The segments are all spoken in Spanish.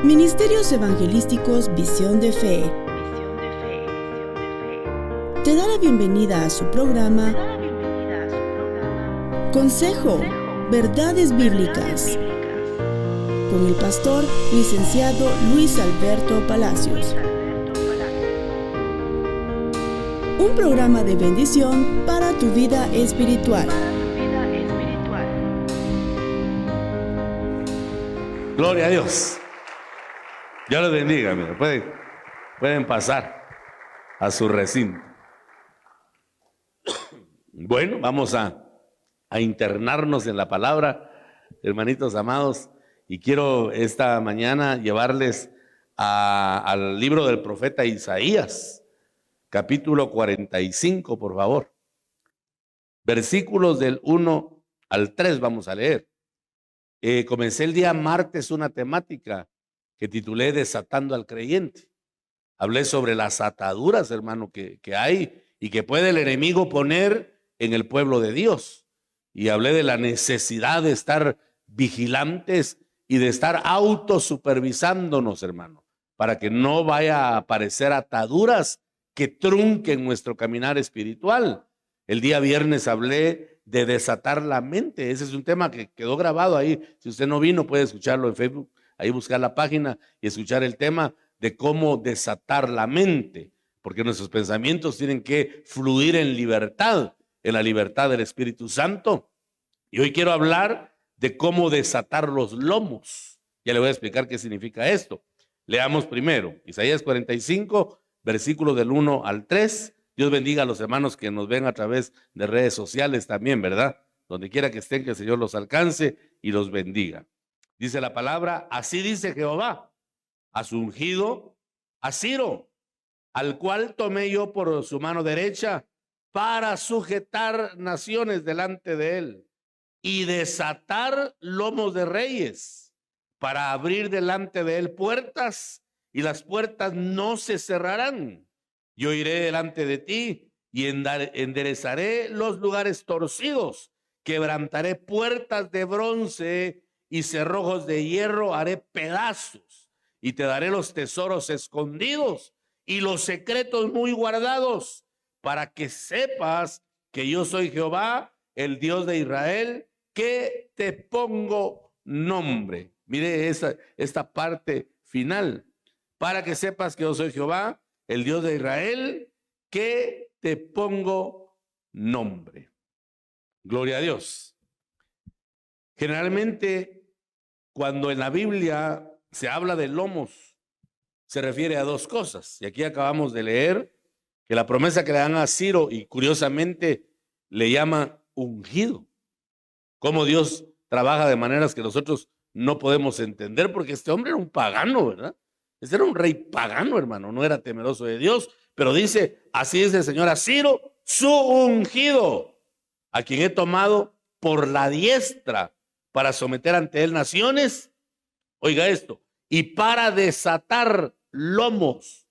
Ministerios Evangelísticos Visión de Fe te da la bienvenida a su programa Consejo, Verdades Bíblicas, con el pastor licenciado Luis Alberto Palacios. Un programa de bendición para tu vida espiritual. Gloria a Dios. Dios los bendiga. Mira, pueden pasar a su recinto. Bueno, vamos a internarnos en la palabra, hermanitos amados, y quiero esta mañana llevarles al libro del profeta Isaías, capítulo 45, por favor. Versículos del 1 al 3 vamos a leer. Comencé el día martes una temática que titulé Desatando al Creyente. Hablé sobre las ataduras, hermano, que hay y que puede el enemigo poner en el pueblo de Dios. Y hablé de la necesidad de estar vigilantes y de estar autosupervisándonos, hermano, para que no vaya a aparecer ataduras que trunquen nuestro caminar espiritual. El día viernes hablé de desatar la mente. Ese es un tema que quedó grabado ahí. Si usted no vino, puede escucharlo en Facebook, ahí buscar la página y escuchar el tema de cómo desatar la mente, porque nuestros pensamientos tienen que fluir en la libertad del Espíritu Santo. Y hoy quiero hablar de cómo desatar los lomos. Ya le voy a explicar qué significa esto. Leamos primero Isaías 45, versículos del 1 al 3. Dios bendiga a los hermanos que nos ven a través de redes sociales también, ¿verdad? Donde quiera que estén, que el Señor los alcance y los bendiga. Dice la palabra: así dice Jehová a su ungido, a Ciro, al cual tomé yo por su mano derecha para sujetar naciones delante de él y desatar lomos de reyes, para abrir delante de él puertas, y las puertas no se cerrarán. Yo iré delante de ti y enderezaré los lugares torcidos, quebrantaré puertas de bronce y cerrojos de hierro haré pedazos, y te daré los tesoros escondidos y los secretos muy guardados, para que sepas que yo soy Jehová, el Dios de Israel, que te pongo nombre. Mire esta parte final. Para que sepas que yo soy Jehová, el Dios de Israel, que te pongo nombre. Gloria a Dios. Generalmente, cuando en la Biblia se habla de lomos, se refiere a dos cosas. Y aquí acabamos de leer que la promesa que le dan a Ciro, y curiosamente le llama ungido. Cómo Dios trabaja de maneras que nosotros no podemos entender, porque este hombre era un pagano, ¿verdad? Este era un rey pagano, hermano, no era temeroso de Dios, pero dice: así dice el Señor a Ciro, su ungido, a quien he tomado por la diestra para someter ante él naciones. Oiga esto: y para desatar lomos.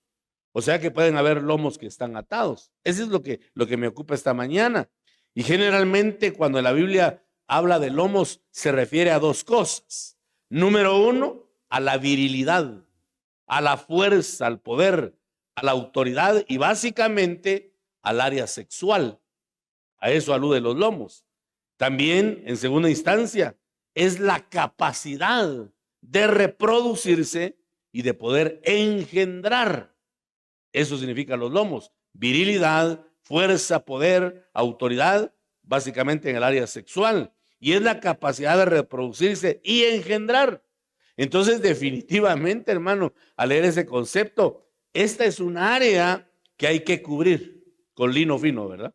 O sea que pueden haber lomos que están atados. Eso es lo que me ocupa esta mañana. Y generalmente cuando la Biblia habla de lomos se refiere a dos cosas. Número uno, a la virilidad, a la fuerza, al poder, a la autoridad y básicamente al área sexual. A eso alude los lomos. También, en segunda instancia, es la capacidad de reproducirse y de poder engendrar. Eso significa los lomos: virilidad, fuerza, poder, autoridad, básicamente en el área sexual. Y es la capacidad de reproducirse y engendrar. Entonces, definitivamente, hermano, al leer ese concepto, esta es un área que hay que cubrir con lino fino, ¿verdad?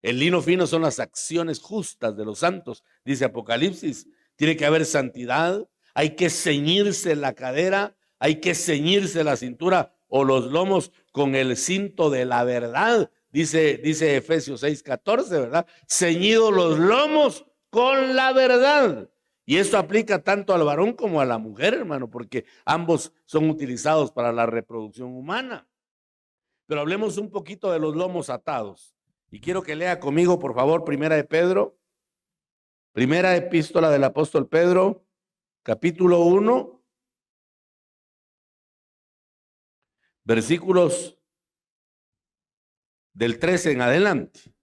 El lino fino son las acciones justas de los santos, dice Apocalipsis. Tiene que haber santidad, hay que ceñirse la cadera, hay que ceñirse la cintura o los lomos con el cinto de la verdad, dice Efesios 6:14, ¿verdad? Ceñidos los lomos con la verdad. Y esto aplica tanto al varón como a la mujer, hermano, porque ambos son utilizados para la reproducción humana. Pero hablemos un poquito de los lomos atados. Y quiero que lea conmigo, por favor, Primera de Pedro, primera epístola del apóstol Pedro, capítulo 1, versículos del 13 en adelante.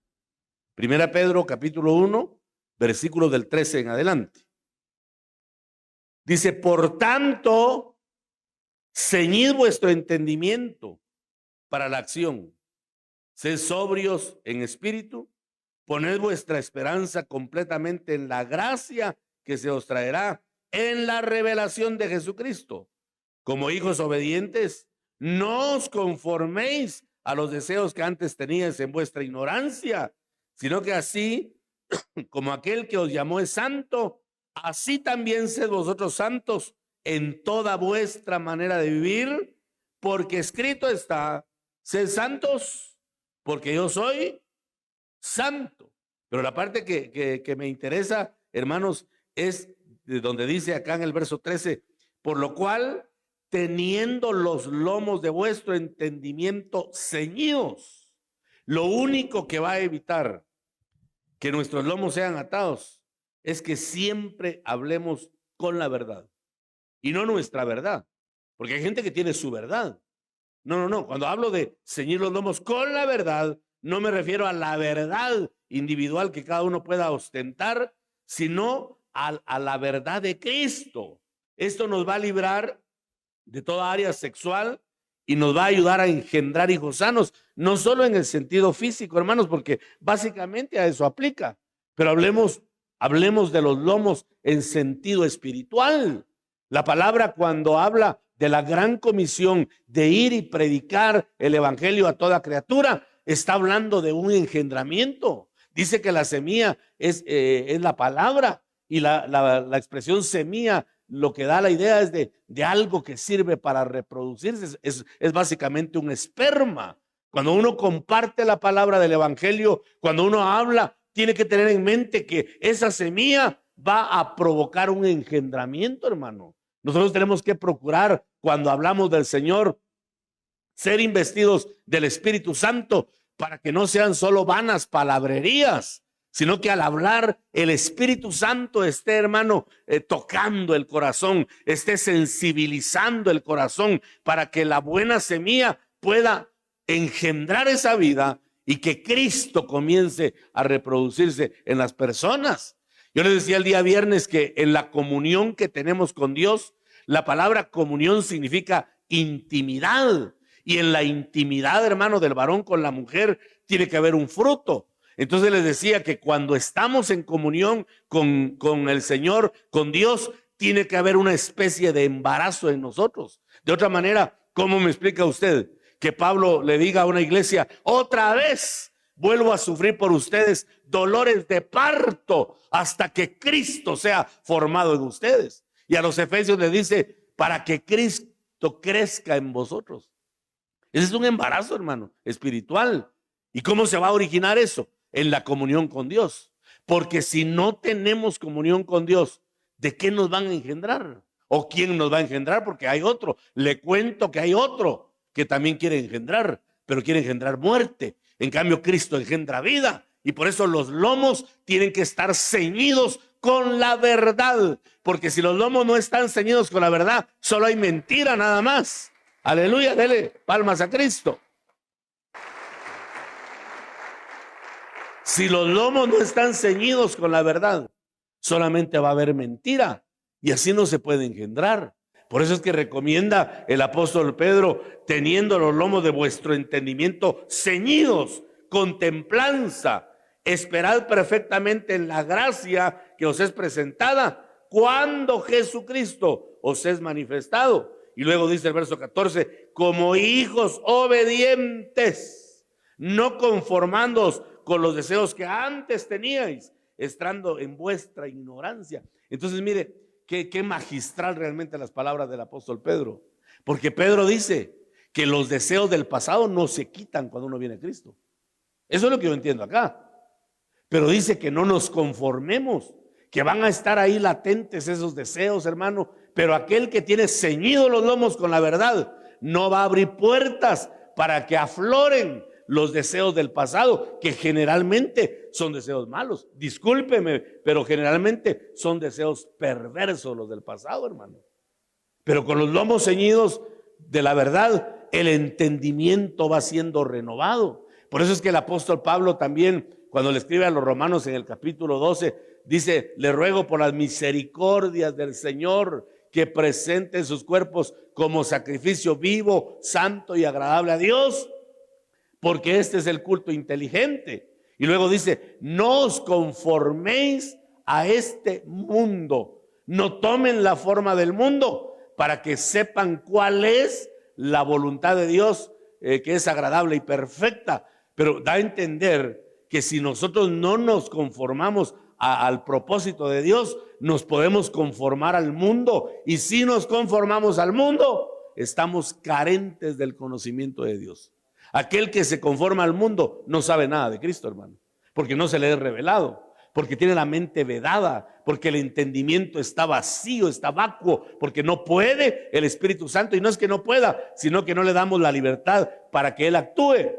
Primera Pedro capítulo 1, versículos del 13 en adelante. Dice, por tanto, ceñid vuestro entendimiento para la acción. Sed sobrios en espíritu, poned vuestra esperanza completamente en la gracia que se os traerá en la revelación de Jesucristo. Como hijos obedientes, no os conforméis a los deseos que antes teníais en vuestra ignorancia, sino que así como aquel que os llamó es santo, así también sed vosotros santos en toda vuestra manera de vivir, porque escrito está, sed santos, porque yo soy santo. Pero la parte que me interesa, hermanos, es de donde dice acá en el verso 13, por lo cual, teniendo los lomos de vuestro entendimiento ceñidos, lo único que va a evitar que nuestros lomos sean atados es que siempre hablemos con la verdad y no nuestra verdad, porque hay gente que tiene su verdad. No. Cuando hablo de ceñir los lomos con la verdad, no me refiero a la verdad individual que cada uno pueda ostentar, sino a la verdad de Cristo. Esto nos va a librar de toda área sexual y nos va a ayudar a engendrar hijos sanos, no solo en el sentido físico, hermanos, porque básicamente a eso aplica, pero hablemos de los lomos en sentido espiritual. La palabra, cuando habla de la gran comisión de ir y predicar el evangelio a toda criatura, está hablando de un engendramiento. Dice que la semilla es la palabra, y la expresión semilla lo que da la idea es de algo que sirve para reproducirse. Es básicamente un esperma. Cuando uno comparte la palabra del evangelio, cuando uno habla, tiene que tener en mente que esa semilla va a provocar un engendramiento, hermano. Nosotros tenemos que procurar, cuando hablamos del Señor, ser investidos del Espíritu Santo, para que no sean solo vanas palabrerías, sino que al hablar el Espíritu Santo esté, hermano, tocando el corazón, esté sensibilizando el corazón, para que la buena semilla pueda engendrar esa vida y que Cristo comience a reproducirse en las personas. Yo les decía el día viernes que en la comunión que tenemos con Dios, la palabra comunión significa intimidad, y en la intimidad, hermano, del varón con la mujer tiene que haber un fruto. Entonces les decía que cuando estamos en comunión con el Señor, con Dios, tiene que haber una especie de embarazo en nosotros. De otra manera, ¿cómo me explica usted que Pablo le diga a una iglesia, otra vez vuelvo a sufrir por ustedes dolores de parto hasta que Cristo sea formado en ustedes? Y a los efesios le dice, para que Cristo crezca en vosotros. Ese es un embarazo, hermano, espiritual. ¿Y cómo se va a originar eso? En la comunión con Dios. Porque si no tenemos comunión con Dios, ¿de qué nos van a engendrar? ¿O quién nos va a engendrar? Porque hay otro. Le cuento que hay otro que también quiere engendrar, pero quiere engendrar muerte. En cambio, Cristo engendra vida. Y por eso los lomos tienen que estar ceñidos con la verdad. Porque si los lomos no están ceñidos con la verdad, solo hay mentira nada más. Aleluya, dele palmas a Cristo. Si los lomos no están ceñidos con la verdad, solamente va a haber mentira y así no se puede engendrar. Por eso es que recomienda el apóstol Pedro, teniendo los lomos de vuestro entendimiento ceñidos, con templanza, esperad perfectamente en la gracia que os es presentada cuando Jesucristo os es manifestado. Y luego dice el verso 14, como hijos obedientes, no conformándoos con los deseos que antes teníais, estando en vuestra ignorancia. Entonces mire, qué magistral realmente las palabras del apóstol Pedro. Porque Pedro dice que los deseos del pasado no se quitan cuando uno viene a Cristo. Eso es lo que yo entiendo acá. Pero dice que no nos conformemos, que van a estar ahí latentes esos deseos, hermano. Pero aquel que tiene ceñidos los lomos con la verdad no va a abrir puertas para que afloren los deseos del pasado, que generalmente son deseos malos. Discúlpeme, pero generalmente son deseos perversos los del pasado, hermano. Pero con los lomos ceñidos de la verdad, el entendimiento va siendo renovado. Por eso es que el apóstol Pablo también, cuando le escribe a los romanos en el capítulo 12, dice: le ruego por las misericordias del Señor que presenten sus cuerpos como sacrificio vivo, santo y agradable a Dios, porque este es el culto inteligente. Y luego dice: no os conforméis a este mundo, no tomen la forma del mundo, para que sepan cuál es la voluntad de Dios, que es agradable y perfecta. Pero da a entender que si nosotros no nos conformamos al propósito de Dios, nos podemos conformar al mundo, y si nos conformamos al mundo, estamos carentes del conocimiento de Dios. Aquel que se conforma al mundo no sabe nada de Cristo, hermano, porque no se le es revelado, porque tiene la mente vedada, porque el entendimiento está vacío, está vacuo, porque no puede el Espíritu Santo, y no es que no pueda, sino que no le damos la libertad para que Él actúe,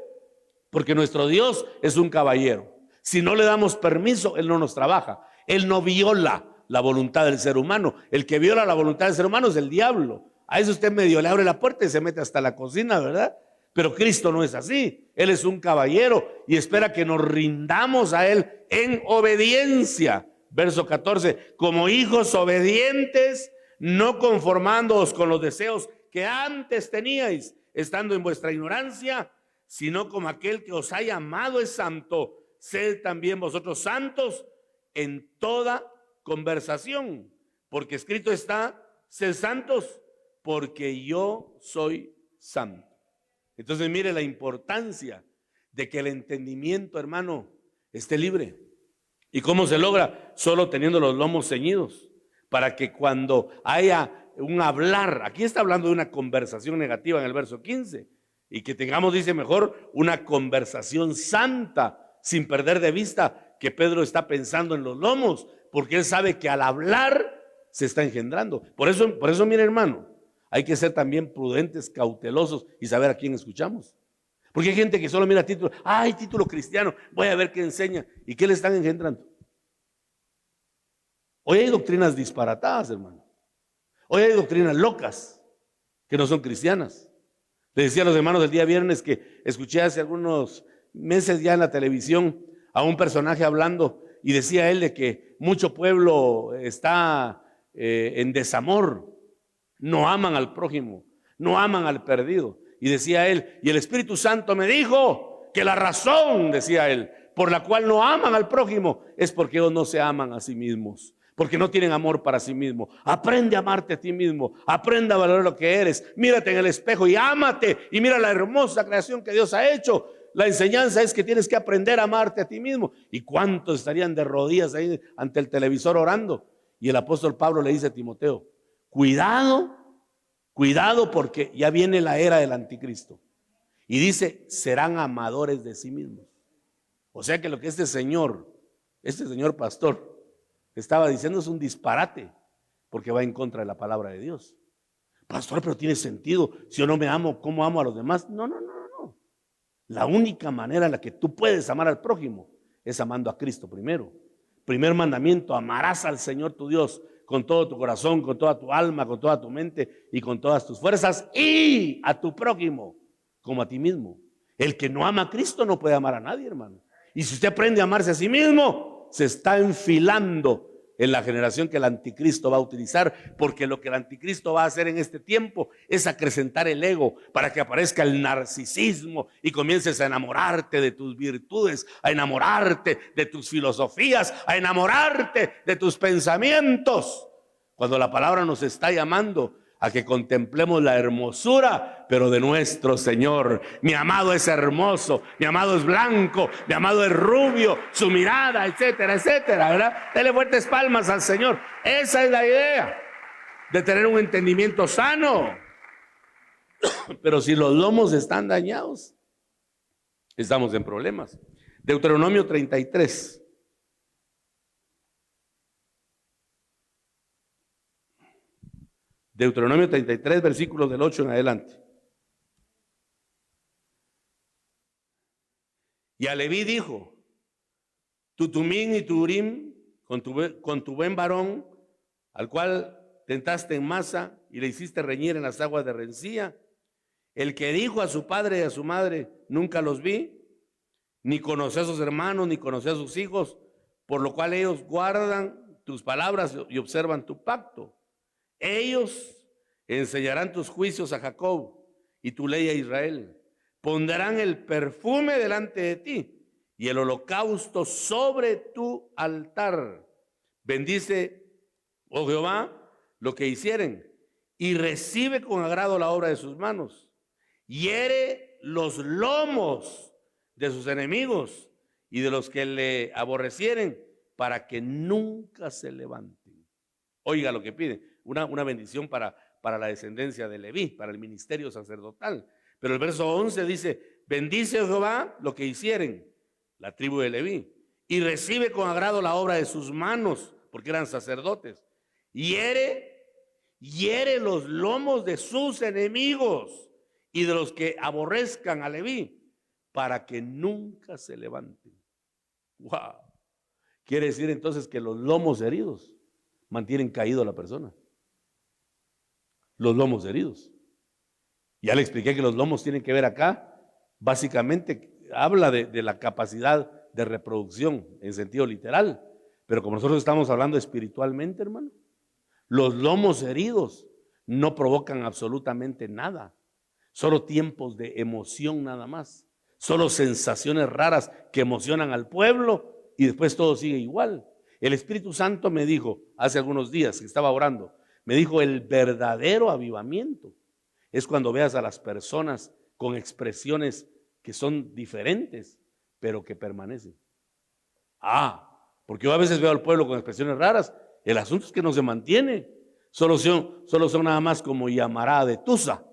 porque nuestro Dios es un caballero. Si no le damos permiso, Él no nos trabaja. Él no viola la voluntad del ser humano. El que viola la voluntad del ser humano es el diablo. A eso usted medio le abre la puerta y se mete hasta la cocina, ¿verdad? Pero Cristo no es así. Él es un caballero y espera que nos rindamos a Él en obediencia. Verso 14: como hijos obedientes, no conformándoos con los deseos que antes teníais, estando en vuestra ignorancia, sino como aquel que os ha llamado es santo, sed también vosotros santos en toda conversación, porque escrito está: sed santos, porque yo soy santo. Entonces mire la importancia de que el entendimiento, hermano, esté libre. ¿Y cómo se logra? Solo teniendo los lomos ceñidos, para que cuando haya un hablar, aquí está hablando de una conversación negativa en el verso 15, y que tengamos, dice, mejor una conversación santa, sin perder de vista que Pedro está pensando en los lomos, porque él sabe que al hablar se está engendrando. Por eso mire, hermano, hay que ser también prudentes, cautelosos y saber a quién escuchamos. Porque hay gente que solo mira título, ¡ay, título cristiano! Voy a ver qué enseña. ¿Y qué le están engendrando? Hoy hay doctrinas disparatadas, hermano. Hoy hay doctrinas locas que no son cristianas. Le decía a los hermanos el día viernes que escuché hace algunos meses ya en la televisión a un personaje hablando, y decía él de que mucho pueblo está en desamor, no aman al prójimo, no aman al perdido. Y decía él: y el Espíritu Santo me dijo que la razón, decía él, por la cual no aman al prójimo es porque ellos no se aman a sí mismos, porque no tienen amor para sí mismo. Aprende a amarte a ti mismo, aprende a valorar lo que eres, mírate en el espejo y ámate, y mira la hermosa creación que Dios ha hecho. La enseñanza es que tienes que aprender a amarte a ti mismo. ¿Y cuántos estarían de rodillas ahí ante el televisor orando? Y el apóstol Pablo le dice a Timoteo: cuidado, cuidado, porque ya viene la era del anticristo. Y dice: serán amadores de sí mismos. O sea que lo que este señor pastor estaba diciendo es un disparate, porque va en contra de la palabra de Dios. Pastor, pero tiene sentido. Si yo no me amo, ¿cómo amo a los demás? No. La única manera en la que tú puedes amar al prójimo es amando a Cristo primero. Primer mandamiento: amarás al Señor tu Dios con todo tu corazón, con toda tu alma, con toda tu mente y con todas tus fuerzas, y a tu prójimo como a ti mismo. El que no ama a Cristo no puede amar a nadie, hermano. Y si usted aprende a amarse a sí mismo, se está enfilando en la generación que el anticristo va a utilizar, porque lo que el anticristo va a hacer en este tiempo es acrecentar el ego para que aparezca el narcisismo y comiences a enamorarte de tus virtudes, a enamorarte de tus filosofías, a enamorarte de tus pensamientos, cuando la palabra nos está llamando a que contemplemos la hermosura, pero de nuestro Señor. Mi amado es hermoso, mi amado es blanco, mi amado es rubio, su mirada, etcétera, etcétera, ¿verdad? Dele fuertes palmas al Señor. Esa es la idea de tener un entendimiento sano. Pero si los lomos están dañados, estamos en problemas. Deuteronomio 33. Deuteronomio 33, versículos del 8 en adelante. Y a Leví dijo: tu Tumín y tu Urim, con tu buen varón, al cual tentaste en Masa y le hiciste reñir en las aguas de rencilla, El que dijo a su padre y a su madre, nunca los vi, ni conocí a sus hermanos, ni conocí a sus hijos, por lo cual ellos guardan tus palabras y observan tu pacto. Ellos enseñarán tus juicios a Jacob y tu ley a Israel. Pondrán el perfume delante de ti y el holocausto sobre tu altar. Bendice, oh Jehová, lo que hicieren y recibe con agrado la obra de sus manos. Hiere los lomos de sus enemigos y de los que le aborrecieren, para que nunca se levanten. Oiga lo que pide, una bendición para la descendencia de Leví, para el ministerio sacerdotal. Pero el verso 11 dice, bendice Jehová lo que hicieren, la tribu de Leví, y recibe con agrado la obra de sus manos, porque eran sacerdotes. Hiere los lomos de sus enemigos y de los que aborrezcan a Leví, para que nunca se levanten. ¡Wow! Quiere decir entonces que los lomos heridos mantienen caído a la persona. Los lomos heridos. Ya le expliqué que los lomos tienen que ver acá, básicamente habla de la capacidad de reproducción en sentido literal, pero como nosotros estamos hablando espiritualmente, hermano, los lomos heridos no provocan absolutamente nada, solo tiempos de emoción nada más, solo sensaciones raras que emocionan al pueblo y después todo sigue igual. El Espíritu Santo me dijo hace algunos días que estaba orando, me dijo, el verdadero avivamiento es cuando veas a las personas con expresiones que son diferentes, pero que permanecen. Porque yo a veces veo al pueblo con expresiones raras, el asunto es que no se mantiene, solo son nada más como llamarada de tusa.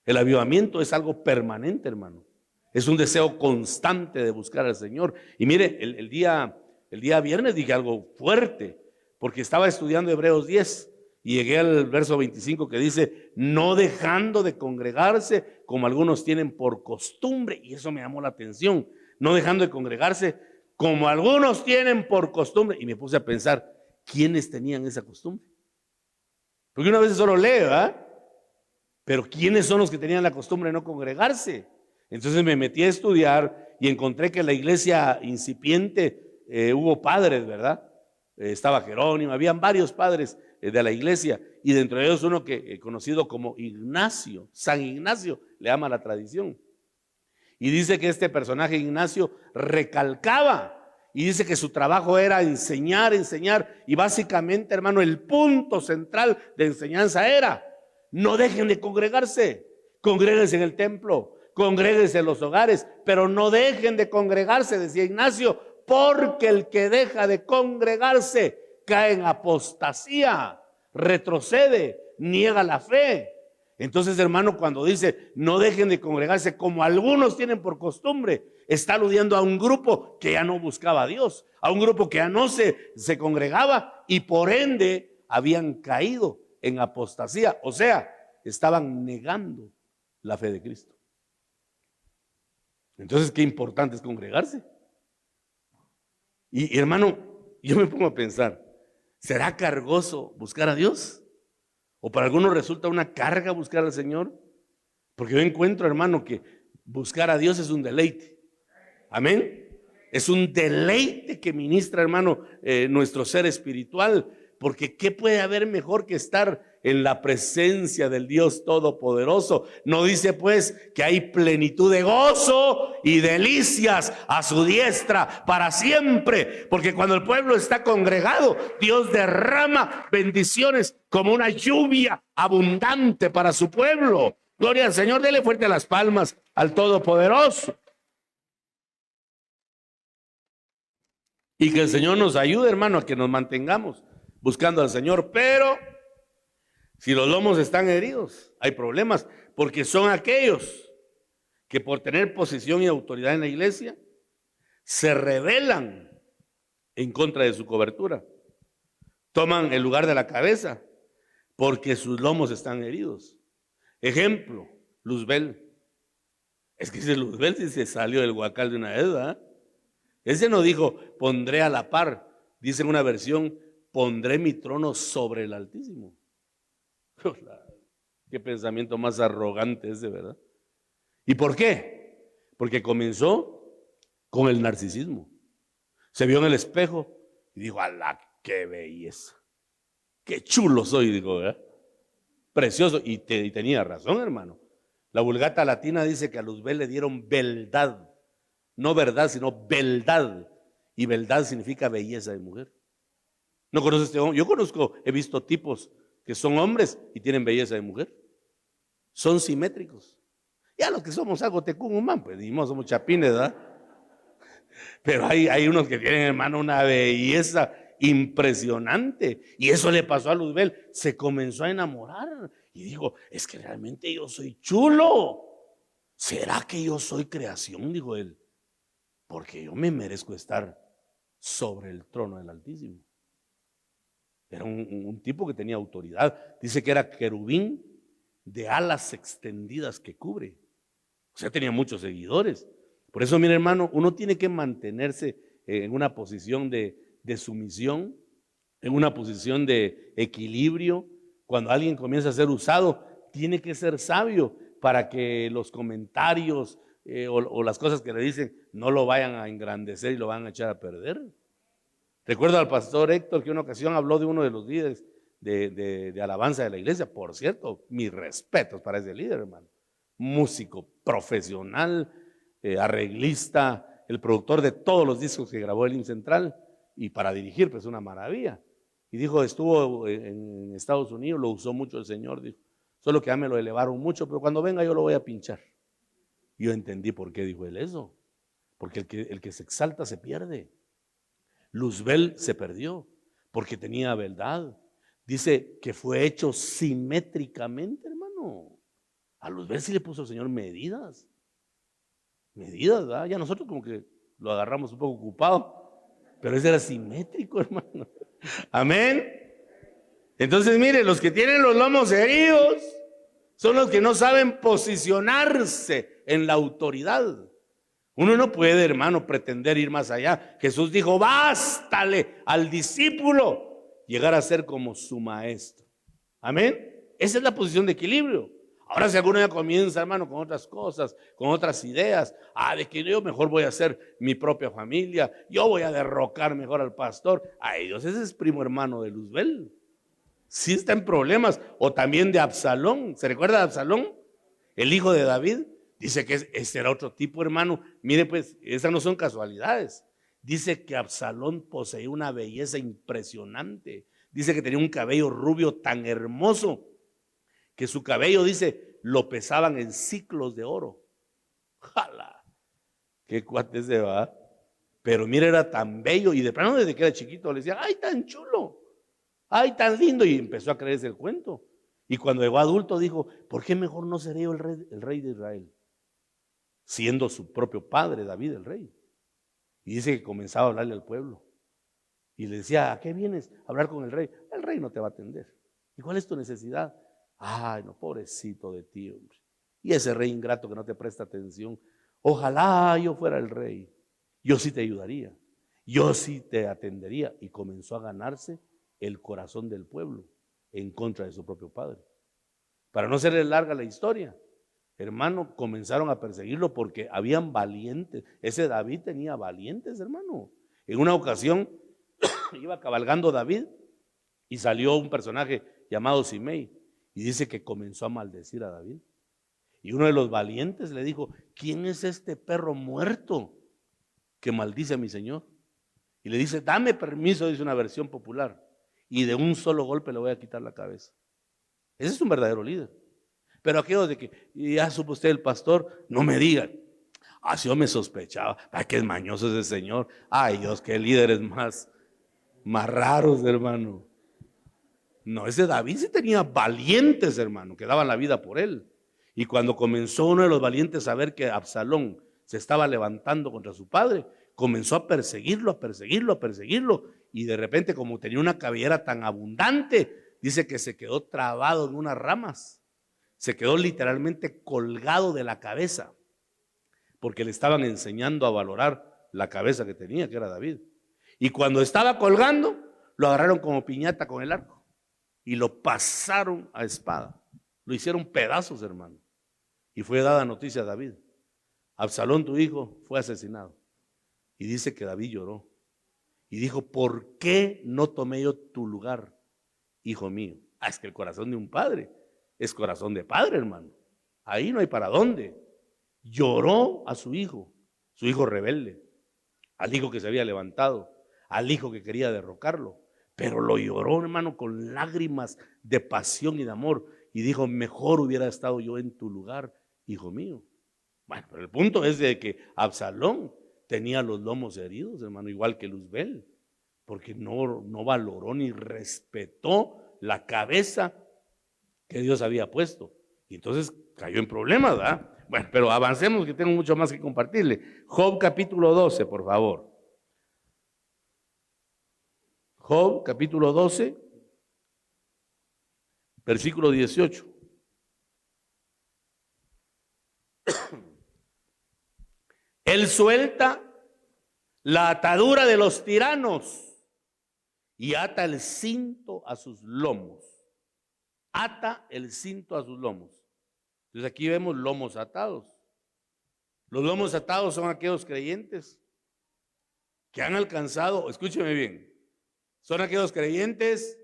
El avivamiento es algo permanente, hermano. Es un deseo constante de buscar al Señor. Y mire, el día viernes dije algo fuerte, porque estaba estudiando Hebreos 10 y llegué al verso 25 que dice, no dejando de congregarse como algunos tienen por costumbre, y eso me llamó la atención, no dejando de congregarse como algunos tienen por costumbre. Y me puse a pensar, ¿quiénes tenían esa costumbre? Porque una vez solo leo, pero ¿quiénes son los que tenían la costumbre de no congregarse? Entonces me metí a estudiar y encontré que en la iglesia incipiente hubo padres, ¿verdad? Estaba Jerónimo, habían varios padres de la iglesia, y dentro de ellos uno que conocido como Ignacio, San Ignacio, le llama la tradición. Y dice que este personaje Ignacio recalcaba, y dice que su trabajo era enseñar, y básicamente, hermano, el punto central de enseñanza era, no dejen de congregarse, congréguense en el templo, congréguense en los hogares, pero no dejen de congregarse, decía Ignacio, porque el que deja de congregarse cae en apostasía, retrocede, niega la fe. Entonces, hermano, cuando dice no dejen de congregarse como algunos tienen por costumbre, está aludiendo a un grupo que ya no buscaba a Dios, a un grupo que ya no se congregaba y por ende habían caído en apostasía, o sea, estaban negando la fe de Cristo. Entonces, qué importante es congregarse. Y hermano, yo me pongo a pensar, ¿será cargoso buscar a Dios? ¿O para algunos resulta una carga buscar al Señor? Porque yo encuentro, hermano, que buscar a Dios es un deleite. Amén. Es un deleite que ministra, hermano, nuestro ser espiritual. Porque ¿qué puede haber mejor que estar en la presencia del Dios Todopoderoso? No dice pues que hay plenitud de gozo y delicias a su diestra para siempre, porque cuando el pueblo está congregado, Dios derrama bendiciones como una lluvia abundante para su pueblo. Gloria al Señor, dele fuerte las palmas al Todopoderoso. Y que el Señor nos ayude, hermano, a que nos mantengamos buscando al Señor, pero si los lomos están heridos, hay problemas, porque son aquellos que por tener posición y autoridad en la iglesia se rebelan en contra de su cobertura, toman el lugar de la cabeza porque sus lomos están heridos. Ejemplo, Luzbel. Es que ese Luzbel sí se salió del huacal de una vez, ¿verdad? Ese no dijo pondré a la par, dice en una versión, pondré mi trono sobre el Altísimo. Qué pensamiento más arrogante ese, ¿verdad? ¿Y por qué? Porque comenzó con el narcisismo. Se vio en el espejo y dijo, ¡ala, qué belleza! ¡Qué chulo soy! Dijo, ¿verdad? Precioso. Y tenía razón, hermano. La Vulgata Latina dice que a Luzbel le dieron beldad. No verdad, sino beldad. Y beldad significa belleza de mujer. ¿No conoces este hombre? Yo conozco, he visto tipos que son hombres y tienen belleza de mujer. Son simétricos. Ya los que somos algo tecumumán, pues dijimos, somos chapines, ¿verdad? Pero hay unos que tienen, hermano, una belleza impresionante. Y eso le pasó a Luzbel. Se comenzó a enamorar. Y dijo, es que realmente yo soy chulo. ¿Será que yo soy creación? Dijo él. Porque yo me merezco estar sobre el trono del Altísimo. Era un tipo que tenía autoridad. Dice que era querubín de alas extendidas que cubre. O sea, tenía muchos seguidores. Por eso, mire, hermano, uno tiene que mantenerse en una posición de sumisión, en una posición de equilibrio. Cuando alguien comienza a ser usado, tiene que ser sabio para que los comentarios o las cosas que le dicen no lo vayan a engrandecer y lo van a echar a perder. Recuerdo al pastor Héctor que una ocasión habló de uno de los líderes de alabanza de la iglesia. Por cierto, mis respetos para ese líder, hermano. Músico profesional, arreglista, el productor de todos los discos que grabó el himno central, y para dirigir, pues una maravilla. Y dijo, estuvo en Estados Unidos, lo usó mucho el Señor, dijo, solo que ya me lo elevaron mucho, pero cuando venga yo lo voy a pinchar. Yo entendí por qué dijo él eso, porque el que se exalta se pierde. Luzbel se perdió porque tenía beldad. Dice que fue hecho simétricamente, hermano. A Luzbel sí le puso el Señor medidas, ¿verdad? Ya nosotros como que lo agarramos un poco ocupado, pero ese era simétrico, hermano. Amén. Entonces, mire, los que tienen los lomos heridos son los que no saben posicionarse en la autoridad. Uno no puede, hermano, pretender ir más allá. Jesús dijo, bástale al discípulo llegar a ser como su maestro. Amén. Esa es la posición de equilibrio. Ahora si alguno ya comienza, hermano, con otras cosas, con otras ideas, de que yo mejor voy a hacer mi propia familia, yo voy a derrocar mejor al pastor. Ay Dios, ese es primo hermano de Luzbel. Sí está en problemas. O también de Absalón. ¿Se recuerda de Absalón? El hijo de David. Dice que ese era otro tipo, hermano. Mire, pues, esas no son casualidades. Dice que Absalón poseía una belleza impresionante. Dice que tenía un cabello rubio tan hermoso que su cabello, dice, lo pesaban en ciclos de oro. ¡Jala! ¡Qué cuate se va! Pero mire, era tan bello. Y de plano, desde que era chiquito, le decía, ¡ay, tan chulo! ¡Ay, tan lindo! Y empezó a creerse el cuento. Y cuando llegó adulto dijo, ¿por qué mejor no seré yo el rey de Israel? Siendo su propio padre, David, el rey. Y dice que comenzaba a hablarle al pueblo. Y le decía, ¿a qué vienes a hablar con el rey? El rey no te va a atender. ¿Y cuál es tu necesidad? Ay, no, pobrecito de ti, hombre. Y ese rey ingrato que no te presta atención. Ojalá yo fuera el rey. Yo sí te ayudaría. Yo sí te atendería. Y comenzó a ganarse el corazón del pueblo en contra de su propio padre. Para no serle larga la historia, hermano, comenzaron a perseguirlo porque habían valientes. Ese David tenía valientes, hermano. En una ocasión iba cabalgando David y salió un personaje llamado Simei y dice que comenzó a maldecir a David. Y uno de los valientes le dijo, ¿quién es este perro muerto que maldice a mi señor? Y le dice, dame permiso, dice una versión popular, y de un solo golpe le voy a quitar la cabeza. Ese es un verdadero líder. Pero aquello de que ya supo usted el pastor, no me digan. Si yo me sospechaba, ay, qué mañoso ese señor. Ay Dios, qué líderes más raros, hermano. No, ese David sí tenía valientes, hermano, que daban la vida por él. Y cuando comenzó uno de los valientes a ver que Absalón se estaba levantando contra su padre, comenzó a perseguirlo, y de repente, como tenía una cabellera tan abundante, dice que se quedó trabado en unas ramas. Se quedó literalmente colgado de la cabeza, porque le estaban enseñando a valorar la cabeza que tenía, que era David. Y cuando estaba colgando, lo agarraron como piñata con el arco y lo pasaron a espada. Lo hicieron pedazos, hermano. Y fue dada noticia a David. Absalón, tu hijo, fue asesinado. Y dice que David lloró. Y dijo, ¿por qué no tomé yo tu lugar, hijo mío? Es que el corazón de un padre es corazón de padre, hermano. Ahí no hay para dónde. Lloró a su hijo rebelde, al hijo que se había levantado, al hijo que quería derrocarlo. Pero lo lloró, hermano, con lágrimas de pasión y de amor. Y dijo, mejor hubiera estado yo en tu lugar, hijo mío. Bueno, pero el punto es de que Absalón tenía los lomos heridos, hermano, igual que Luzbel, porque no valoró ni respetó la cabeza que Dios había puesto. Y entonces cayó en problemas, ¿verdad? Bueno, pero avancemos que tengo mucho más que compartirle. Job capítulo 12, por favor. Job capítulo 12, versículo 18. Él suelta la atadura de los tiranos y ata el cinto a sus lomos. Ata el cinto a sus lomos. Entonces aquí vemos lomos atados. Los lomos atados son aquellos creyentes que han alcanzado, escúcheme bien, son aquellos creyentes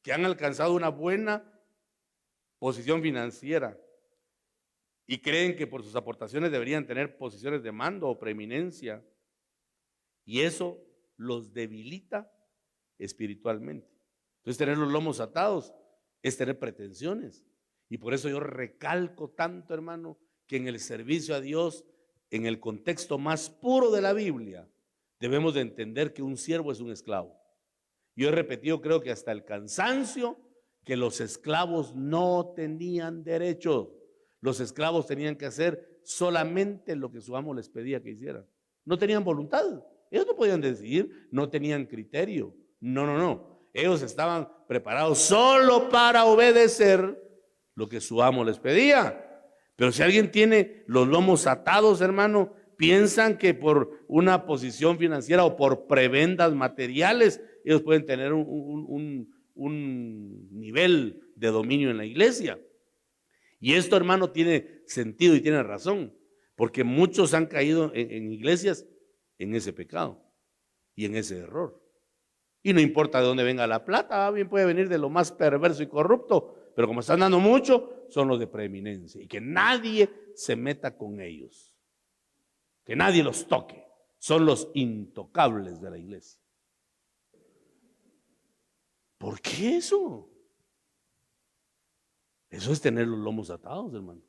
que han alcanzado una buena posición financiera y creen que por sus aportaciones deberían tener posiciones de mando o preeminencia, y eso los debilita espiritualmente. Entonces tener los lomos atados es tener pretensiones, y por eso yo recalco tanto, hermano, que en el servicio a Dios, en el contexto más puro de la Biblia, debemos de entender que un siervo es un esclavo. Yo he repetido, creo que hasta el cansancio, que los esclavos no tenían derechos. Los esclavos tenían que hacer solamente lo que su amo les pedía que hicieran. No tenían voluntad. Ellos no podían decidir, no tenían criterio. No. Ellos estaban preparados solo para obedecer lo que su amo les pedía. Pero si alguien tiene los lomos atados, hermano, piensan que por una posición financiera o por prebendas materiales, ellos pueden tener un nivel de dominio en la iglesia. Y esto, hermano, tiene sentido y tiene razón, porque muchos han caído en iglesias en ese pecado y en ese error. Y no importa de dónde venga la plata, bien puede venir de lo más perverso y corrupto, pero como están dando mucho, son los de preeminencia. Y que nadie se meta con ellos, que nadie los toque. Son los intocables de la iglesia. ¿Por qué eso? Eso es tener los lomos atados, hermano.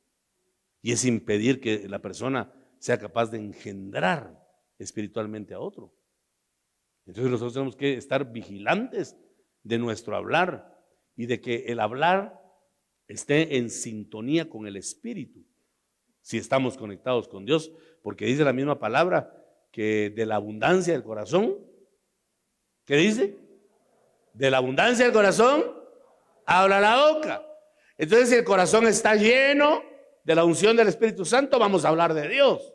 Y es impedir que la persona sea capaz de engendrar espiritualmente a otro. Entonces nosotros tenemos que estar vigilantes de nuestro hablar y de que el hablar esté en sintonía con el Espíritu, si estamos conectados con Dios, porque dice la misma palabra que de la abundancia del corazón, ¿qué dice? De la abundancia del corazón habla la boca. Entonces, si el corazón está lleno de la unción del Espíritu Santo, vamos a hablar de Dios.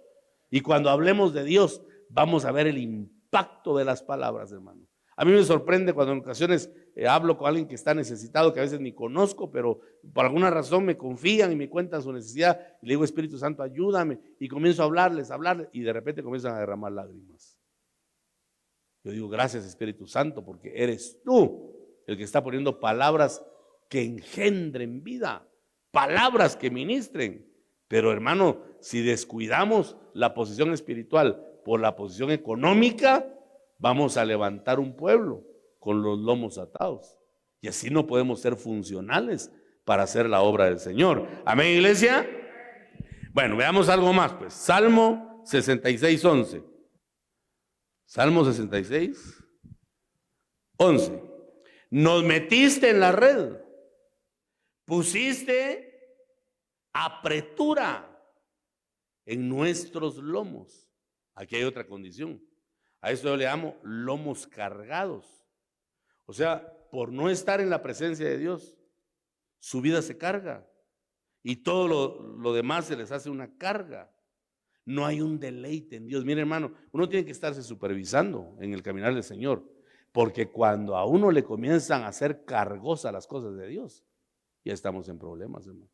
Y cuando hablemos de Dios, vamos a ver el impacto de las palabras, hermano. A mí me sorprende cuando en ocasiones hablo con alguien que está necesitado, que a veces ni conozco, pero por alguna razón me confían y me cuentan su necesidad. Y le digo, Espíritu Santo, ayúdame. Y comienzo a hablarles, y de repente comienzan a derramar lágrimas. Yo digo, gracias, Espíritu Santo, porque eres tú el que está poniendo palabras que engendren vida, palabras que ministren. Pero hermano, si descuidamos la posición espiritual por la posición económica, vamos a levantar un pueblo con los lomos atados. Y así no podemos ser funcionales para hacer la obra del Señor. ¿Amén, iglesia? Bueno, veamos algo más, pues. Salmo 66, 11. Salmo 66, 11. Nos metiste en la red, pusiste apretura en nuestros lomos. Aquí hay otra condición. A esto yo le llamo lomos cargados. O sea, por no estar en la presencia de Dios, su vida se carga y todo lo demás se les hace una carga. No hay un deleite en Dios. Mire, hermano, uno tiene que estarse supervisando en el caminar del Señor, porque cuando a uno le comienzan a hacer cargosas las cosas de Dios, ya estamos en problemas, hermano.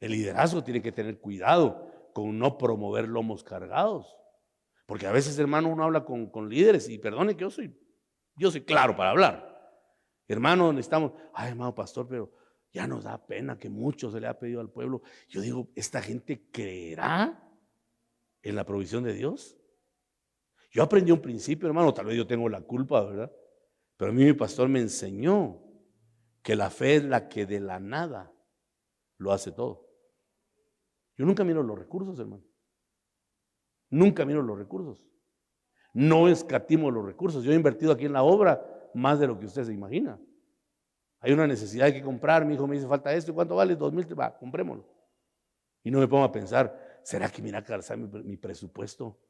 El liderazgo tiene que tener cuidado con no promover lomos cargados. Porque a veces, hermano, uno habla con líderes, y perdone que yo soy claro para hablar. Hermano, necesitamos, ay, hermano pastor, pero ya nos da pena que mucho se le ha pedido al pueblo. Yo digo, ¿esta gente creerá en la provisión de Dios? Yo aprendí un principio, hermano, tal vez yo tengo la culpa, ¿verdad? Pero a mí mi pastor me enseñó que la fe es la que de la nada lo hace todo. Yo nunca miro los recursos, hermano. Nunca miro los recursos. No escatimo los recursos. Yo he invertido aquí en la obra más de lo que usted se imagina. Hay una necesidad que comprar. Mi hijo me dice, falta esto. ¿Y cuánto vale? 2,000. Va, comprémoslo. Y no me pongo a pensar, ¿será que me irá a alcanzar mi presupuesto?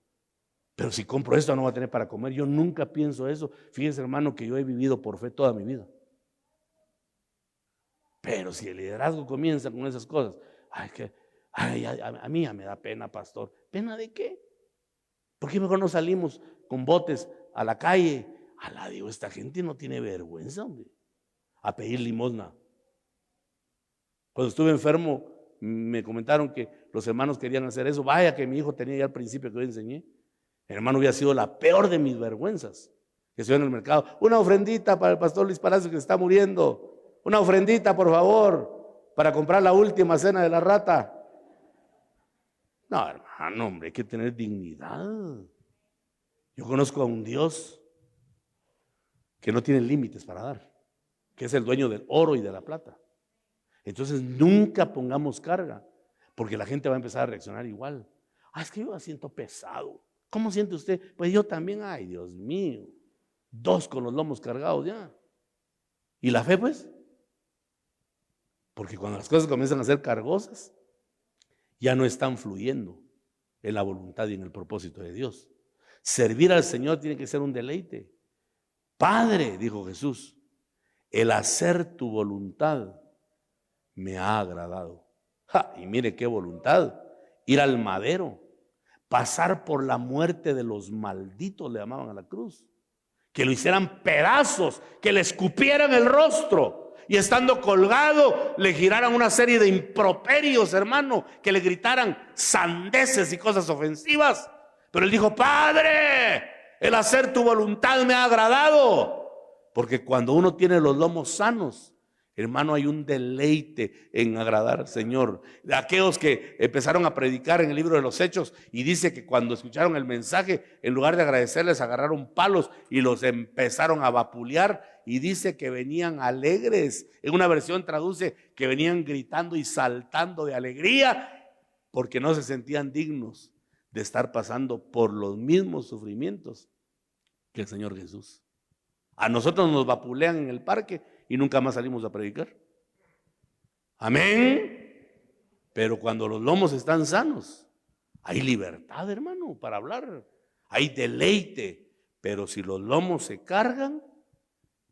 Pero si compro esto no voy a tener para comer. Yo nunca pienso eso. Fíjese, hermano, que yo he vivido por fe toda mi vida. Pero si el liderazgo comienza con esas cosas, a mí ya me da pena, pastor. ¿Pena de qué? ¿Por qué mejor no salimos con botes a la calle? Digo, esta gente no tiene vergüenza, hombre, a pedir limosna. Cuando estuve enfermo, me comentaron que los hermanos querían hacer eso. Vaya que mi hijo tenía ya al principio que yo enseñé. El hermano hubiera sido la peor de mis vergüenzas. Que estoy en el mercado. Una ofrendita para el pastor Luis Palacio que se está muriendo. Una ofrendita, por favor, para comprar la última cena de la rata. No, hermano, hombre, hay que tener dignidad. Yo conozco a un Dios que no tiene límites para dar, que es el dueño del oro y de la plata. Entonces nunca pongamos carga, porque la gente va a empezar a reaccionar igual. Es que yo me siento pesado. ¿Cómo siente usted? Pues yo también. Ay, Dios mío, 2 con los lomos cargados ya. ¿Y la fe, pues? Porque cuando las cosas comienzan a ser cargosas, ya no están fluyendo en la voluntad y en el propósito de Dios. Servir al Señor tiene que ser un deleite. Padre, dijo Jesús, el hacer tu voluntad me ha agradado. Y mire qué voluntad. Ir al madero, pasar por la muerte de los malditos, le llamaban a la cruz. Que lo hicieran pedazos, que le escupieran el rostro. Y estando colgado, le giraran una serie de improperios, hermano, que le gritaran sandeces y cosas ofensivas. Pero él dijo, Padre, el hacer tu voluntad me ha agradado. Porque cuando uno tiene los lomos sanos, hermano, hay un deleite en agradar al Señor. De aquellos que empezaron a predicar en el libro de los Hechos, y dice que cuando escucharon el mensaje, en lugar de agradecerles, agarraron palos y los empezaron a vapulear. Y dice que venían alegres. En una versión traduce que venían gritando y saltando de alegría, porque no se sentían dignos de estar pasando por los mismos sufrimientos que el Señor Jesús. A nosotros nos vapulean en el parque y nunca más salimos a predicar. Amén. Pero cuando los lomos están sanos, hay libertad, hermano, para hablar. Hay deleite. Pero si los lomos se cargan,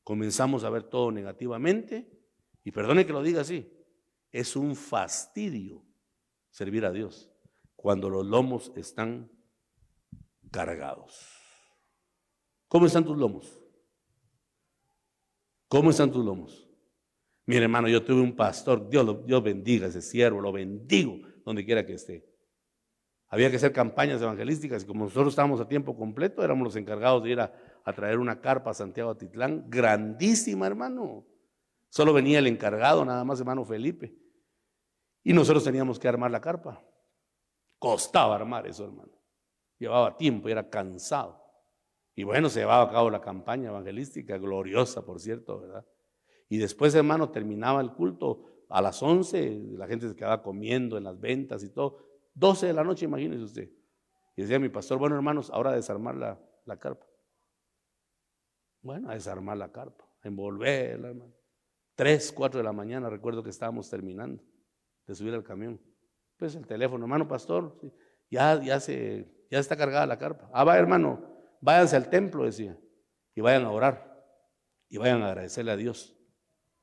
comenzamos a ver todo negativamente. Y perdone que lo diga así, es un fastidio servir a Dios cuando los lomos están cargados. ¿Cómo están tus lomos? ¿Cómo están tus lomos? Mire, hermano, yo tuve un pastor, Dios bendiga a ese siervo, lo bendigo donde quiera que esté. Había que hacer campañas evangelísticas y como nosotros estábamos a tiempo completo, éramos los encargados de ir a traer una carpa a Santiago Atitlán, grandísima, hermano. Solo venía el encargado, nada más, hermano Felipe. Y nosotros teníamos que armar la carpa. Costaba armar eso, hermano. Llevaba tiempo y era cansado. Y bueno, se llevaba a cabo la campaña evangelística, gloriosa, por cierto, ¿verdad? Y después, hermano, terminaba el culto a las 11, la gente se quedaba comiendo en las ventas y todo. 12 de la noche, imagínese usted. Y decía mi pastor, bueno, hermanos, ahora a desarmar la carpa. Bueno, a desarmar la carpa, a envolverla, hermano. 3, 4 de la mañana, recuerdo que estábamos terminando de subir al camión. Pues el teléfono, hermano pastor, sí, ya está cargada la carpa. Va, hermano, váyanse al templo, decía, y vayan a orar, y vayan a agradecerle a Dios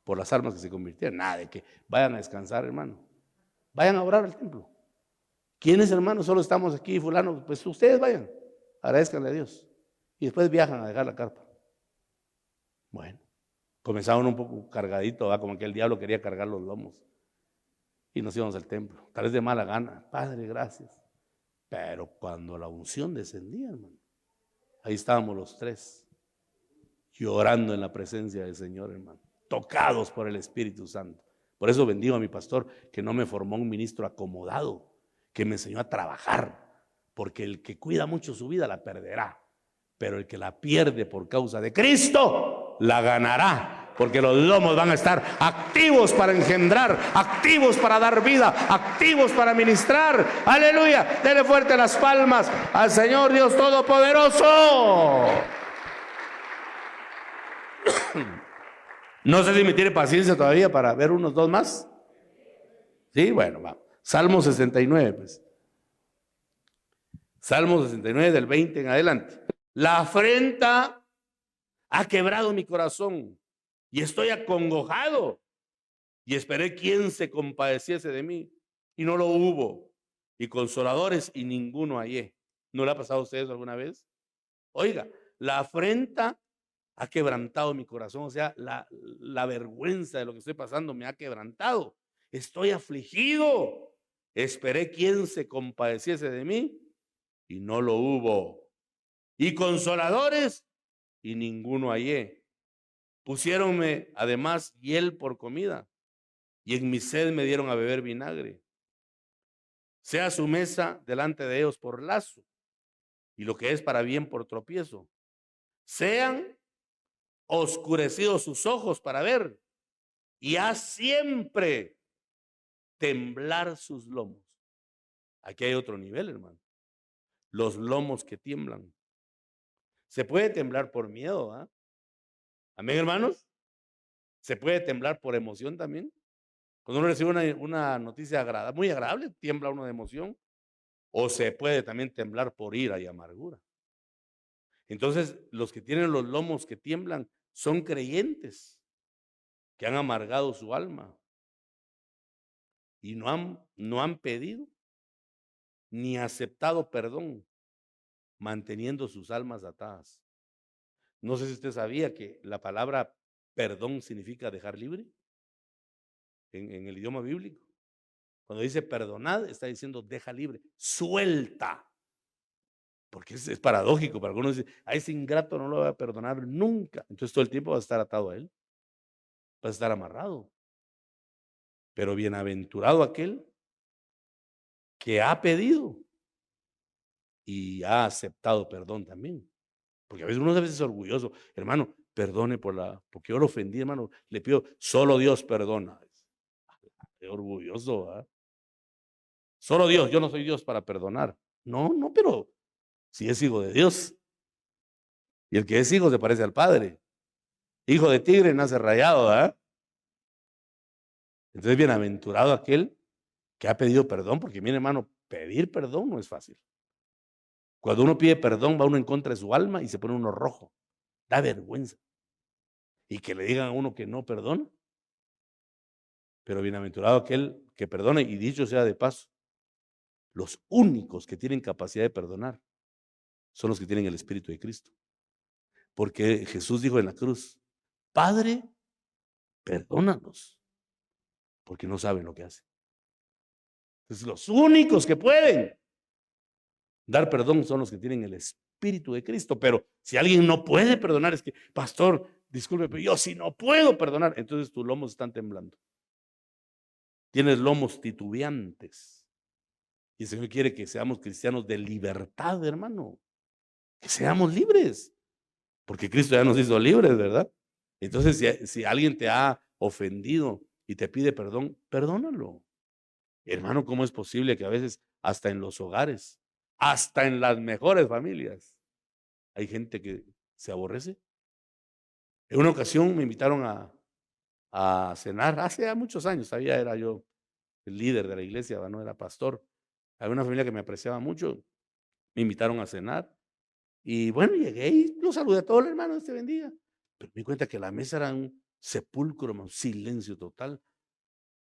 por las almas que se convirtieron. Nada de que vayan a descansar, hermano. Vayan a orar al templo. ¿Quiénes, hermano? Solo estamos aquí, fulano. Pues ustedes vayan, agradezcanle a Dios. Y después viajan a dejar la carpa. Bueno, Comenzaban un poco cargadito, ¿va? Como que el diablo quería cargar los lomos. Y nos íbamos al templo, tal vez de mala gana. Padre, gracias. Pero cuando la unción descendía, hermano, ahí estábamos los tres, llorando en la presencia del Señor, hermano, tocados por el Espíritu Santo. Por eso bendigo a mi pastor, que no me formó un ministro acomodado, que me enseñó a trabajar, porque el que cuida mucho su vida la perderá, pero el que la pierde por causa de Cristo, la ganará, porque los lomos van a estar activos para engendrar, activos para dar vida, activos para ministrar. Aleluya, denle fuerte las palmas al Señor Dios Todopoderoso. No sé si me tiene paciencia todavía para ver unos dos más. Sí, bueno, vamos. Salmo 69, pues. Salmo 69 del 20 en adelante. La afrenta ha quebrado mi corazón y estoy acongojado. Y esperé quien se compadeciese de mí y no lo hubo. Y consoladores y ninguno hallé. ¿No le ha pasado a ustedes alguna vez? Oiga, la afrenta ha quebrantado mi corazón, o sea, la vergüenza de lo que estoy pasando me ha quebrantado. Estoy afligido. Esperé quien se compadeciese de mí y no lo hubo. Y consoladores y ninguno hallé. Pusiéronme además hiel por comida y en mi sed me dieron a beber vinagre. Sea su mesa delante de ellos por lazo y lo que es para bien por tropiezo. Sean oscurecidos sus ojos para ver y haz siempre temblar sus lomos. Aquí hay otro nivel, hermano. Los lomos que tiemblan. Se puede temblar por miedo, ¿ah? Amén, hermanos. Se puede temblar por emoción también. Cuando uno recibe una noticia muy agradable, tiembla uno de emoción. O se puede también temblar por ira y amargura. Entonces, los que tienen los lomos que tiemblan son creyentes que han amargado su alma y no han pedido ni aceptado perdón, manteniendo sus almas atadas. No sé si usted sabía que la palabra perdón significa dejar libre en el idioma bíblico. Cuando dice perdonad, está diciendo deja libre, suelta. Porque es paradójico, para algunos dicen, a ese ingrato no lo voy a perdonar nunca. Entonces todo el tiempo vas a estar atado a él, vas a estar amarrado. Pero bienaventurado aquel que ha pedido y ha aceptado perdón también. Porque a veces uno es orgulloso, hermano, perdone porque yo lo ofendí, hermano, le pido, solo Dios perdona. Es orgulloso, ¿eh? Solo Dios, yo no soy Dios para perdonar. No, pero si es hijo de Dios. Y el que es hijo se parece al Padre. Hijo de tigre nace rayado, ¿eh? Entonces, bienaventurado aquel que ha pedido perdón, porque mire, hermano, pedir perdón no es fácil. Cuando uno pide perdón, va uno en contra de su alma y se pone uno rojo. Da vergüenza. Y que le digan a uno que no perdona. Pero bienaventurado aquel que perdone, y dicho sea de paso, los únicos que tienen capacidad de perdonar son los que tienen el Espíritu de Cristo. Porque Jesús dijo en la cruz, Padre, perdónanos, porque no saben lo que hacen. Entonces, los únicos que pueden dar perdón son los que tienen el Espíritu de Cristo. Pero si alguien no puede perdonar, es que, pastor, disculpe, pero yo si no puedo perdonar, entonces tus lomos están temblando. Tienes lomos titubeantes. Y el Señor quiere que seamos cristianos de libertad, hermano. Que seamos libres. Porque Cristo ya nos hizo libres, ¿verdad? Entonces, si alguien te ha ofendido y te pide perdón, perdónalo. Hermano, ¿cómo es posible que a veces hasta en los hogares, hasta en las mejores familias, hay gente que se aborrece? En una ocasión me invitaron a cenar, hace muchos años, todavía era yo el líder de la iglesia, no era pastor. Había una familia que me apreciaba mucho, me invitaron a cenar. Y bueno, llegué y los saludé a todos, hermanos, Dios te bendiga. Pero me di cuenta que la mesa era un sepulcro, un silencio total.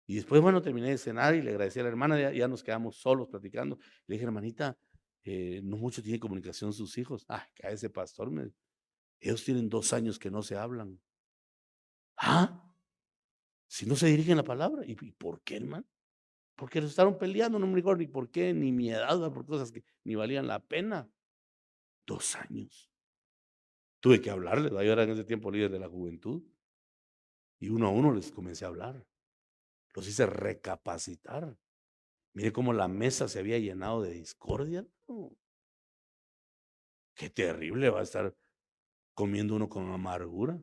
Y después, bueno, terminé de cenar y le agradecí a la hermana, ya nos quedamos solos platicando. Le dije, hermanita, no mucho tiene comunicación sus hijos. Ay, cállese, pastor. Ellos tienen 2 años que no se hablan. Si no se dirigen la palabra. ¿Y por qué, hermano? Porque se estaban peleando, no me recuerdo ni por qué, ni mi edad, por cosas que ni valían la pena. 2 años. Tuve que hablarles, yo era en ese tiempo líder de la juventud. Y uno a uno les comencé a hablar. Los hice recapacitar. Mire cómo la mesa se había llenado de discordia. Qué terrible va a estar comiendo uno con amargura.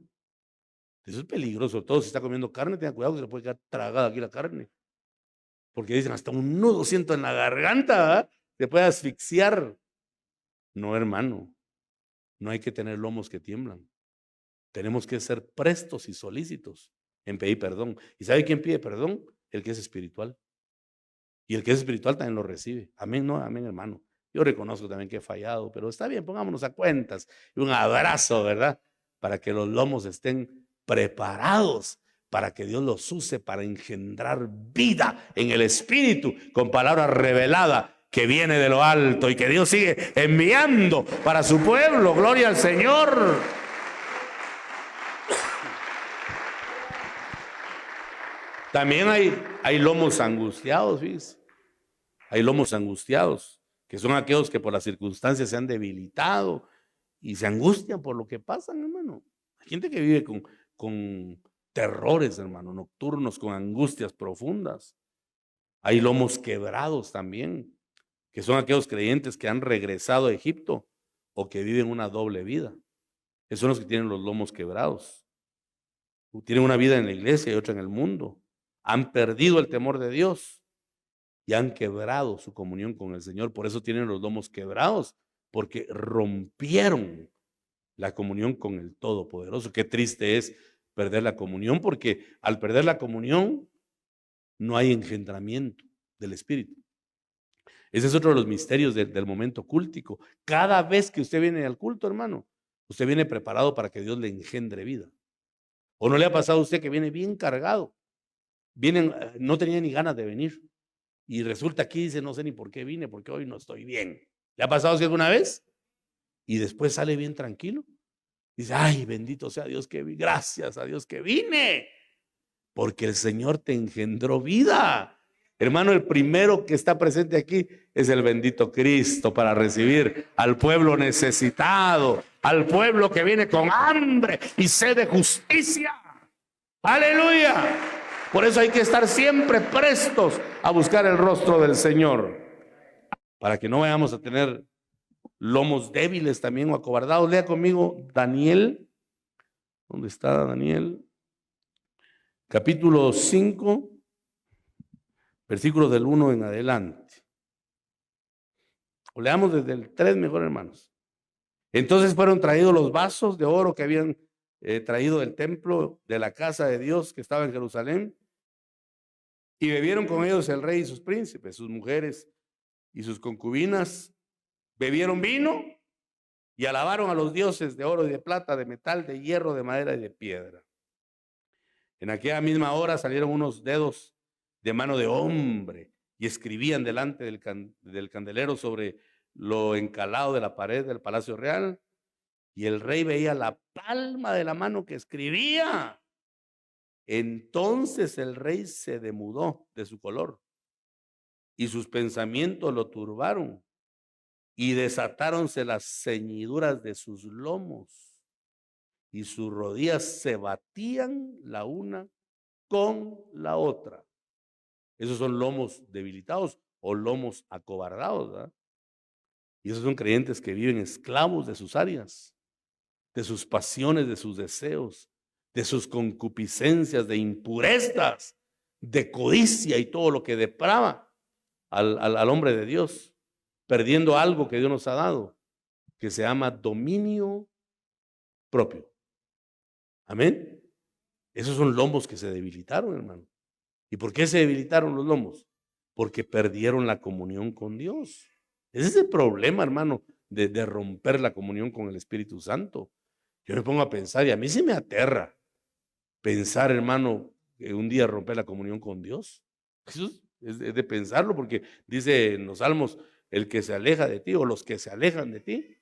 Eso es peligroso. Todo si está comiendo carne, tenga cuidado que se le puede quedar tragada aquí la carne. Porque dicen, hasta un nudo siento en la garganta, ¿verdad? Se puede asfixiar. No, hermano. No hay que tener lomos que tiemblan. Tenemos que ser prestos y solícitos en pedir perdón. ¿Y sabe quién pide perdón? El que es espiritual. Y el que es espiritual también lo recibe. Amén, no, amén, hermano. Yo reconozco también que he fallado, pero está bien, pongámonos a cuentas. Y un abrazo, ¿verdad? Para que los lomos estén preparados, para que Dios los use para engendrar vida en el espíritu, con palabra revelada que viene de lo alto y que Dios sigue enviando para su pueblo. Gloria al Señor. También hay lomos angustiados, fíjense. Hay lomos angustiados, que son aquellos que por las circunstancias se han debilitado y se angustian por lo que pasan, hermano. Hay gente que vive con terrores, hermano, nocturnos, con angustias profundas. Hay lomos quebrados también, que son aquellos creyentes que han regresado a Egipto o que viven una doble vida. Esos son los que tienen los lomos quebrados. Tienen una vida en la iglesia y otra en el mundo. Han perdido el temor de Dios y han quebrado su comunión con el Señor. Por eso tienen los lomos quebrados, porque rompieron la comunión con el Todopoderoso. Qué triste es perder la comunión, porque al perder la comunión no hay engendramiento del Espíritu. Ese es otro de los misterios del momento cúltico. Cada vez que usted viene al culto, hermano, usted viene preparado para que Dios le engendre vida. ¿O no le ha pasado a usted que viene bien cargado? No tenía ni ganas de venir. Y resulta aquí, dice, no sé ni por qué vine, porque hoy no estoy bien. ¿Le ha pasado así alguna vez? Y después sale bien tranquilo. Dice, ay, bendito sea Dios que vine, gracias a Dios que vine. Porque el Señor te engendró vida. Hermano, el primero que está presente aquí es el bendito Cristo para recibir al pueblo necesitado, al pueblo que viene con hambre y sed de justicia. ¡Aleluya! Por eso hay que estar siempre prestos a buscar el rostro del Señor, para que no vayamos a tener lomos débiles también o acobardados. Lea conmigo Daniel. ¿Dónde está Daniel? Capítulo 5, versículos del 1 en adelante. O leamos desde el 3 mejor, hermanos. Entonces fueron traídos los vasos de oro que habían traído del templo de la casa de Dios que estaba en Jerusalén, y bebieron con ellos el rey y sus príncipes, sus mujeres y sus concubinas. Bebieron vino y alabaron a los dioses de oro y de plata, de metal, de hierro, de madera y de piedra. En aquella misma hora salieron unos dedos de mano de hombre y escribían delante del candelero sobre lo encalado de la pared del palacio real. Y el rey veía la palma de la mano que escribía. Entonces el rey se demudó de su color y sus pensamientos lo turbaron, y desatáronse las ceñiduras de sus lomos y sus rodillas se batían la una con la otra. Esos son lomos debilitados o lomos acobardados, ¿verdad? Y esos son creyentes que viven esclavos de sus áreas, de sus pasiones, de sus deseos, de sus concupiscencias, de impurezas, de codicia y todo lo que deprava al hombre de Dios, perdiendo algo que Dios nos ha dado, que se llama dominio propio. Amén. Esos son lomos que se debilitaron, hermano. ¿Y por qué se debilitaron los lomos? Porque perdieron la comunión con Dios. Ese es el problema, hermano, de romper la comunión con el Espíritu Santo. Yo me pongo a pensar y a mí sí me aterra pensar, hermano, que un día romper la comunión con Dios. Eso es de pensarlo, porque dice en los Salmos, el que se aleja de ti o los que se alejan de ti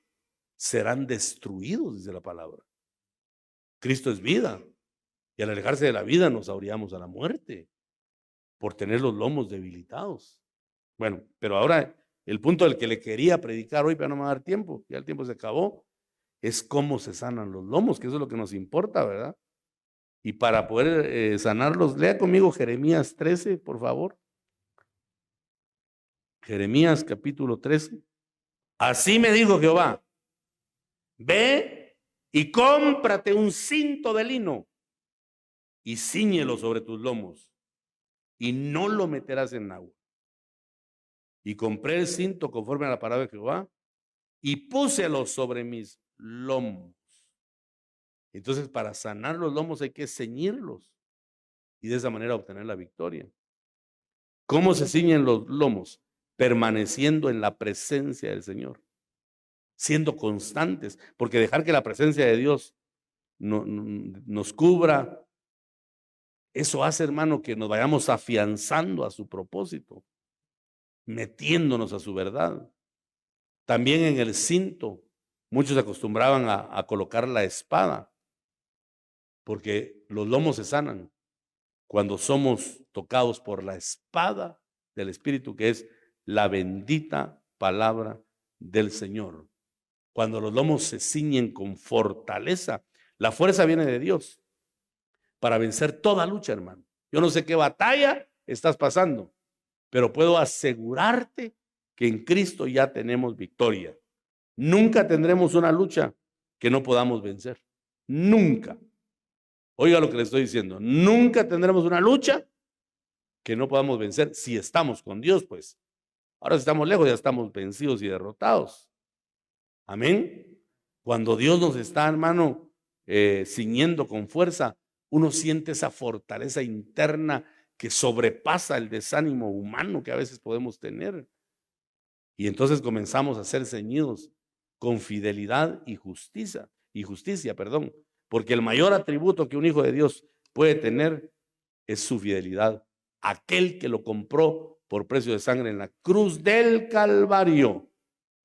serán destruidos, dice la palabra. Cristo es vida. Y al alejarse de la vida nos ahorillamos a la muerte por tener los lomos debilitados. Bueno, pero ahora el punto del que le quería predicar hoy, pero no me va a dar tiempo, ya el tiempo se acabó, es cómo se sanan los lomos, que eso es lo que nos importa, ¿verdad? Y para poder sanarlos, lea conmigo Jeremías 13, por favor. Jeremías capítulo 13. Así me dijo Jehová, ve y cómprate un cinto de lino y cíñelo sobre tus lomos y no lo meterás en agua. Y compré el cinto conforme a la palabra de Jehová y púselo sobre mis lomos. Entonces, para sanar los lomos hay que ceñirlos y de esa manera obtener la victoria. ¿Cómo se ciñen los lomos? Permaneciendo en la presencia del Señor, siendo constantes, porque dejar que la presencia de Dios nos cubra, eso hace, hermano, que nos vayamos afianzando a su propósito, metiéndonos a su verdad. También en el cinto, muchos acostumbraban a colocar la espada, porque los lomos se sanan cuando somos tocados por la espada del Espíritu, que es la bendita palabra del Señor. Cuando los lomos se ciñen con fortaleza, la fuerza viene de Dios para vencer toda lucha, hermano. Yo no sé qué batalla estás pasando, pero puedo asegurarte que en Cristo ya tenemos victoria. Nunca tendremos una lucha que no podamos vencer. Nunca. Oiga lo que le estoy diciendo. Nunca tendremos una lucha que no podamos vencer si estamos con Dios, pues. Ahora si estamos lejos ya estamos vencidos y derrotados. Amén. Cuando Dios nos está, hermano, ciñendo con fuerza, uno siente esa fortaleza interna que sobrepasa el desánimo humano que a veces podemos tener. Y entonces comenzamos a ser ceñidos con fidelidad y justicia, porque el mayor atributo que un hijo de Dios puede tener es su fidelidad. Aquel que lo compró por precio de sangre en la cruz del Calvario.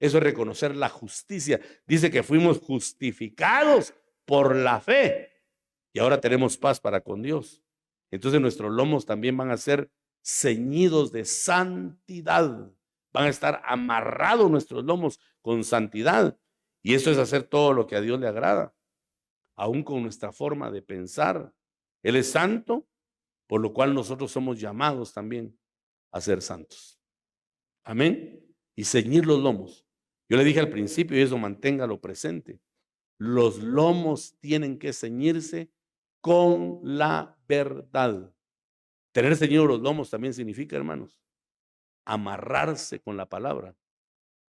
Eso es reconocer la justicia. Dice que fuimos justificados por la fe y ahora tenemos paz para con Dios. Entonces nuestros lomos también van a ser ceñidos de santidad. Van a estar amarrados nuestros lomos con santidad. Y eso es hacer todo lo que a Dios le agrada, aún con nuestra forma de pensar. Él es santo, por lo cual nosotros somos llamados también a ser santos. Amén. Y ceñir los lomos. Yo le dije al principio, y eso manténgalo presente, los lomos tienen que ceñirse con la verdad. Tener ceñidos los lomos también significa, hermanos, amarrarse con la palabra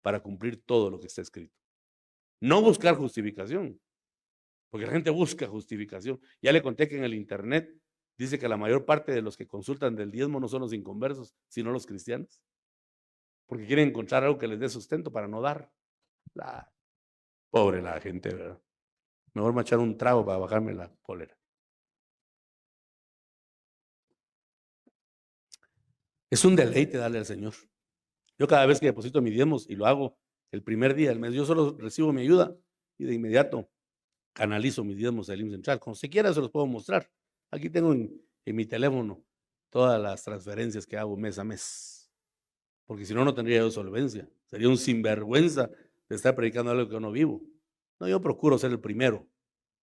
para cumplir todo lo que está escrito. No buscar justificación, porque la gente busca justificación. Ya le conté que en el internet dice que la mayor parte de los que consultan del diezmo no son los inconversos, sino los cristianos, porque quieren encontrar algo que les dé sustento para no dar. Pobre la gente, ¿verdad? Mejor me echar un trago para bajarme la cólera. Es un deleite darle al Señor. Yo cada vez que deposito mis diezmos, y lo hago el primer día del mes, yo solo recibo mi ayuda y de inmediato canalizo mis diezmos al IMSS Central. Como si quiera se los puedo mostrar. Aquí tengo en mi teléfono todas las transferencias que hago mes a mes. Porque si no, no tendría yo solvencia. Sería un sinvergüenza de estar predicando algo que yo no vivo. No, yo procuro ser el primero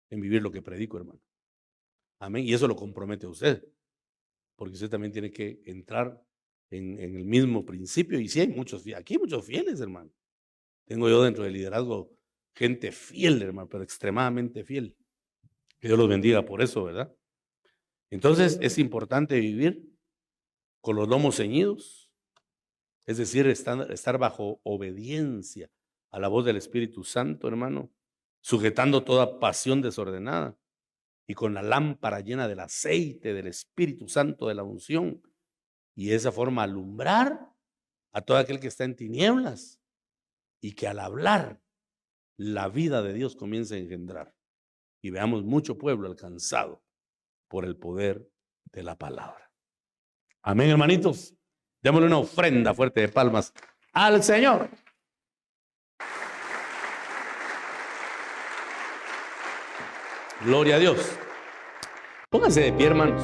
en vivir lo que predico, hermano. Amén. Y eso lo compromete a usted. Porque usted también tiene que entrar en el mismo principio. Y sí, hay muchos fieles, hermano. Tengo yo dentro del liderazgo gente fiel, hermano, pero extremadamente fiel. Que Dios los bendiga por eso, ¿verdad? Entonces es importante vivir con los lomos ceñidos, es decir, estar bajo obediencia a la voz del Espíritu Santo, hermano, sujetando toda pasión desordenada y con la lámpara llena del aceite del Espíritu Santo, de la unción, y de esa forma alumbrar a todo aquel que está en tinieblas y que al hablar la vida de Dios comienza a engendrar y veamos mucho pueblo alcanzado por el poder de la palabra. Amén, hermanitos. Démosle una ofrenda fuerte de palmas al Señor. Gloria a Dios. Pónganse de pie, hermanos.